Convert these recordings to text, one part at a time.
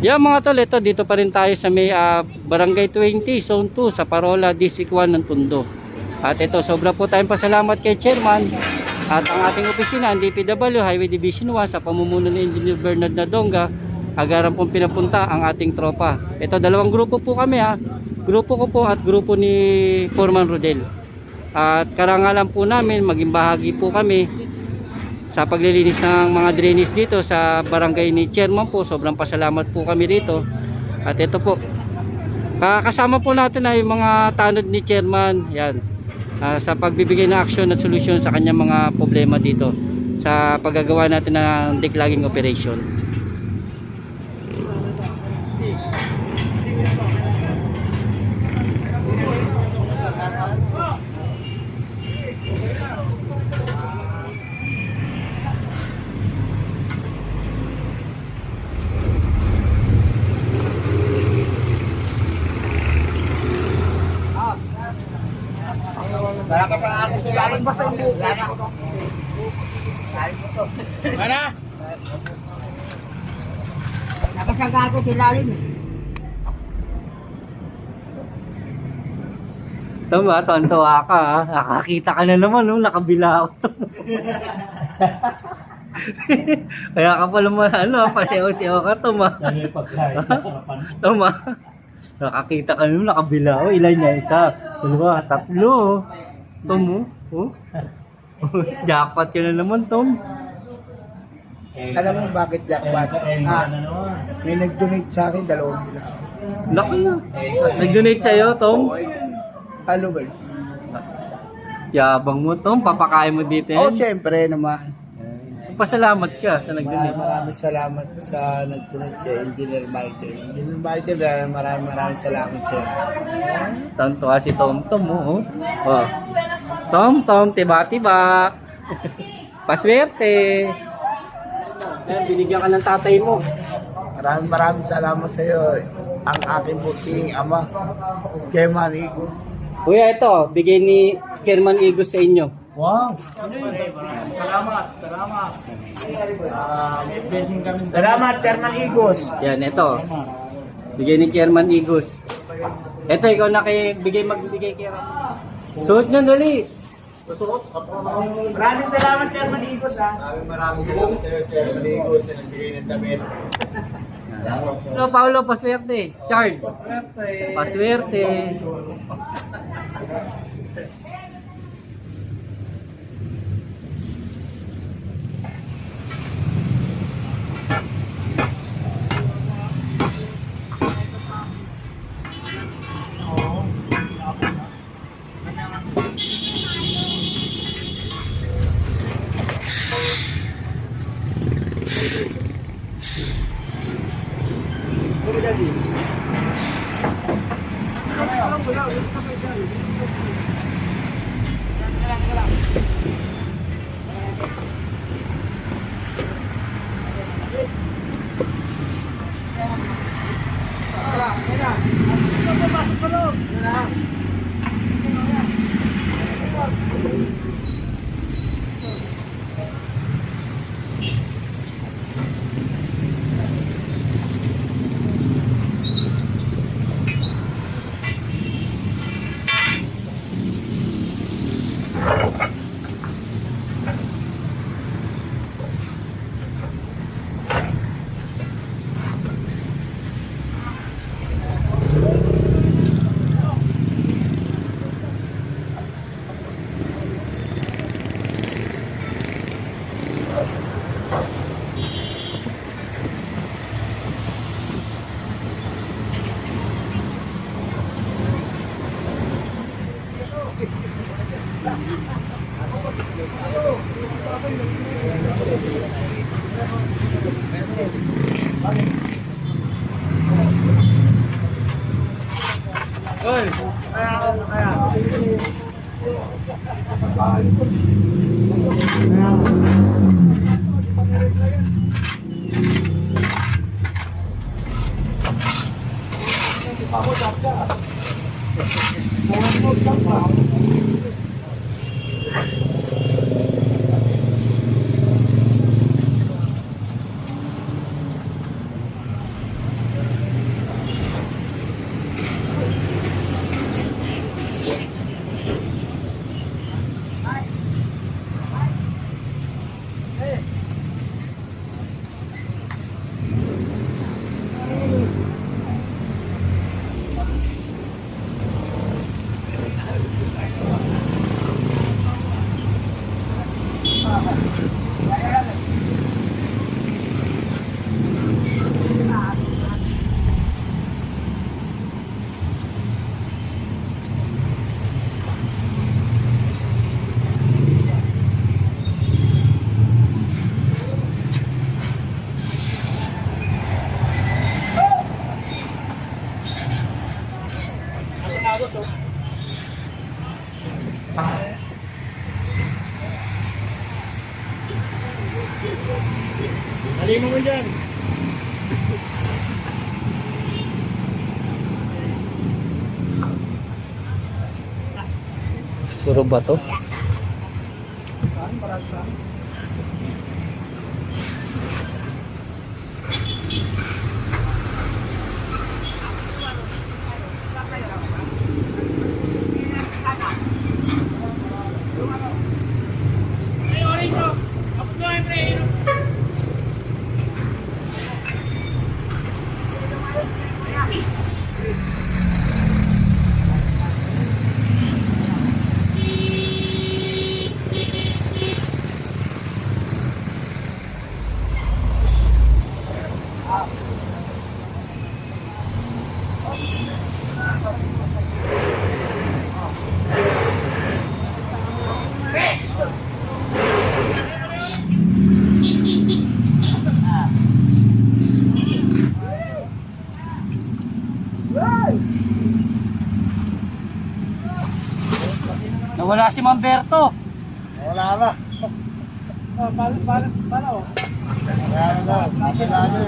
Yeah mga tol, ito dito pa rin tayo sa may Barangay 20, Zone 2 sa Parola, District 1 ng Tondo. At ito, sobra po tayong pasalamat kay Chairman at ang ating opisina, ang DPW Highway Division 1 sa pamumuno ni Engineer Bernard Nadonga, agaran pong pinapunta ang ating tropa. Ito, dalawang grupo po kami ha. Grupo ko po at grupo ni Foreman Rodel. At karangalan po namin, maging bahagi po kami sa paglilinis ng mga drainage dito sa barangay ni Chairman po. Sobrang pasalamat po kami dito. At ito po, kasama po natin ay mga tanod ni Chairman yan, sa pagbibigay ng action at solusyon sa kanyang mga problema dito sa paggagawa natin ng declogging operation. Mana? Nakasaga ako silalim. Tama, tontuwa ka ha. Nakakita ka na naman, no? Nakabilao. Kaya ka pala pasew-sew ka, Toma. Toma. Nakakita ka naman, nakabilao. Ilan niya? Isa, dalawa, tatlo. Tom, oh. Jackpot ka na naman, Tom. Alam mo bakit jackpot? May nag-donate sa akin 2,000. Laki na. Nag-donate sa'yo, Tom? Followers. Yabang mo, Tom. Papakain mo dito Oh, yan. syempre naman. Pasalamat ka sa nag-donate. Maraming salamat sa nag-donate kay Engineer Michael. Engineer Michael, maraming salamat sir. Tanto ka si Tom, oh. Oh. Tom, tiba-tiba. Paswerte. Ayan, binigyan ka ng tatay mo. Maraming salamat sa iyo. Ang aking buting ama, Chairman Igos. Kuya, ito, bigay ni Chairman Igos sa inyo. Wow. Salamat. May blessing kami. Salamat, Chairman Igos. Yan, ito. Bigay ni Chairman Igos. Ito, ikaw magbigay kay Ram. Suot na, dali. Maraming salamat, Chairman Igos ha. Maraming salamat sa iyo, Chairman Igos, sa nagbigay ng damit. So, Paolo, paswerte. Chard. Paswerte. Halimo mo dyan. Puro bato. Nawala si Mamberto. Wala na. Paano? Wala na. Nasa lalo.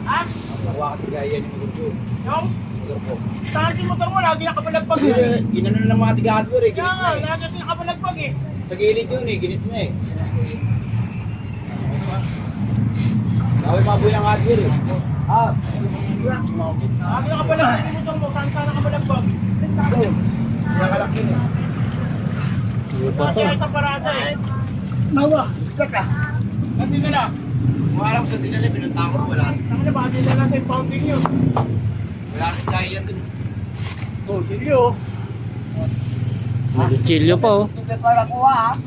Ha? Makuha kasi gaya ni Motor Yung? po. Saan yung motor mo? Lagi nakapalagpag Kasi eh. ginano na ng mga tiga-hardware eh. Kaya Ginit nga, na eh. lagi kasi nakapalagpag eh. Sa gilid yun eh. Ginit na eh. Gawin mga buhay ng hardware eh. Ah. Lagi nakapalagpag yung motor mo. Saan nakapalagpag? Nakalak yun eh. Lagi ay taparada eh. Nawa. Lagi ka na. Wala ko sa dinali. Pinunta ko wala. Saan na ba? Hindi na lang sa impounding yun. Wala kasi gaya dun. Oh, silyo. May kutsilyo pa oh. Hindi para kuha ha.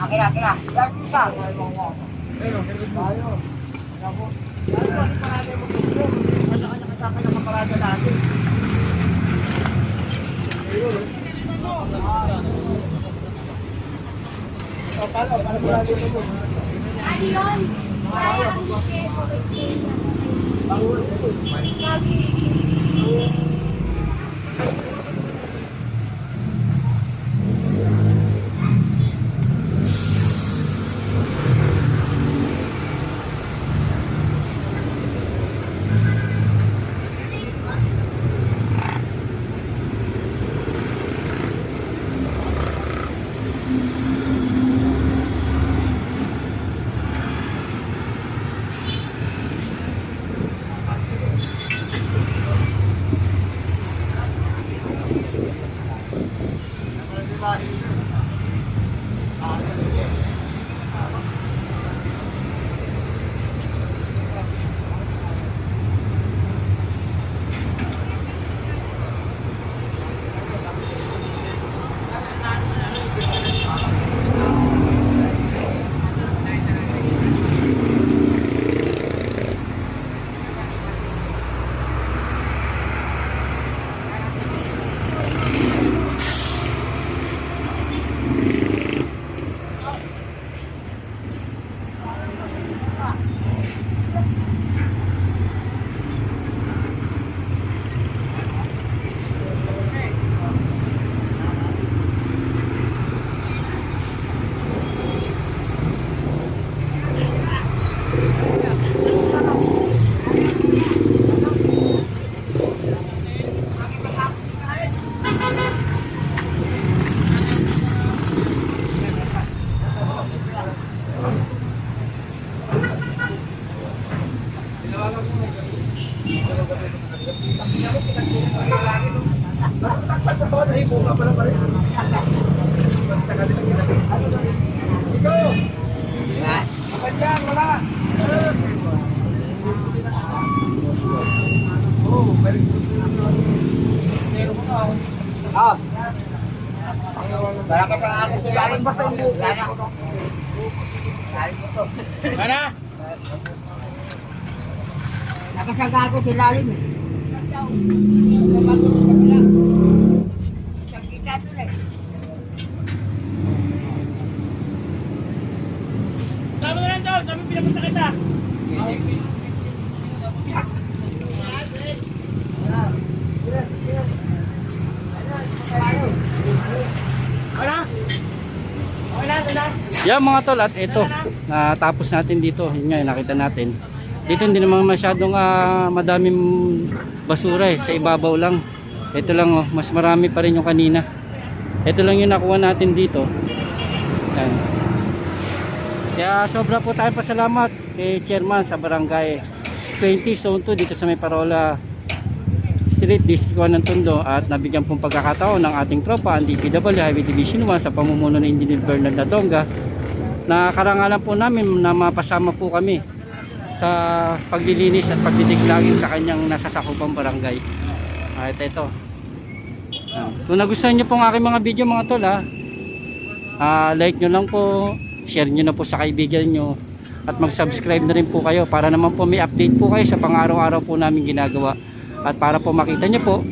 Akira. Yan isa. Kanya-kanya nakaparada natin. O, paano? Paano parada ito? Para ka sa ako sa lalim ba sa ulo? Ano? Nakasaga ako sa lalim eh. Kita to eh. Sabi mo lang doon, sabi pinapunta kita. Ano? Okay na. Yan mga tol, at ito, natapos natin dito. Yun nga, nakita natin. Dito hindi naman masyadong madaming basura eh, sa ibabaw lang. Ito lang oh, mas marami pa rin yung kanina. Ito lang yung nakuha natin dito. Yan. Kaya sobra po tayong pasalamat kay Chairman sa Barangay 20 Zone 2 dito sa may Parola Street, District 1 ng Tondo, at nabigyan pong pagkakataon ng ating tropa ang DPW Highway Division 1 sa pamumuno ng Engineer Bernard Nadonga na karangalan po namin na mapasama po kami sa paglilinis at pagdidiklagin sa kanyang nasasakupang barangay. Ito. Kung nagustuhan nyo po ang aking mga video mga tol like nyo lang po, share nyo na po sa kaibigan nyo, at mag-subscribe na rin po kayo para naman po may update po kayo sa pang-araw-araw po namin ginagawa, at para po makita nyo po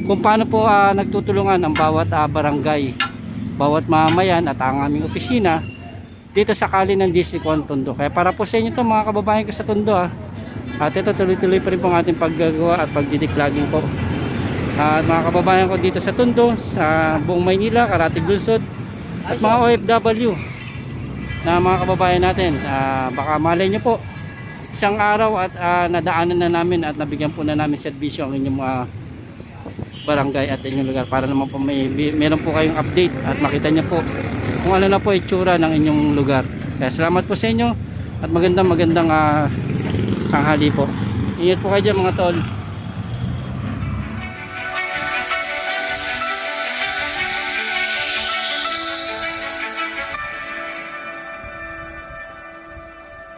kung paano po nagtutulungan ang bawat barangay, bawat mamayan at ang aming opisina dito sa kali ng District 1 Tondo. Kaya para po sa inyo to mga kababayan ko sa Tondo at ito tuloy-tuloy pa rin po ang ating paggagawa at pagdidiklaging po. At mga kababayan ko dito sa Tondo, sa buong Maynila, Karatig Lungsod, at mga OFW, na mga kababayan natin. Baka malay nyo po, isang araw at nadaanan na namin at nabigyan po na namin serbisyo ang inyong mga barangay at inyong lugar para naman po meron po kayong update at makita nyo po kung ano na po itsura ng inyong lugar. Kaya salamat po sa inyo at magandang tanghali po. Ingat po kayo dyan mga tol.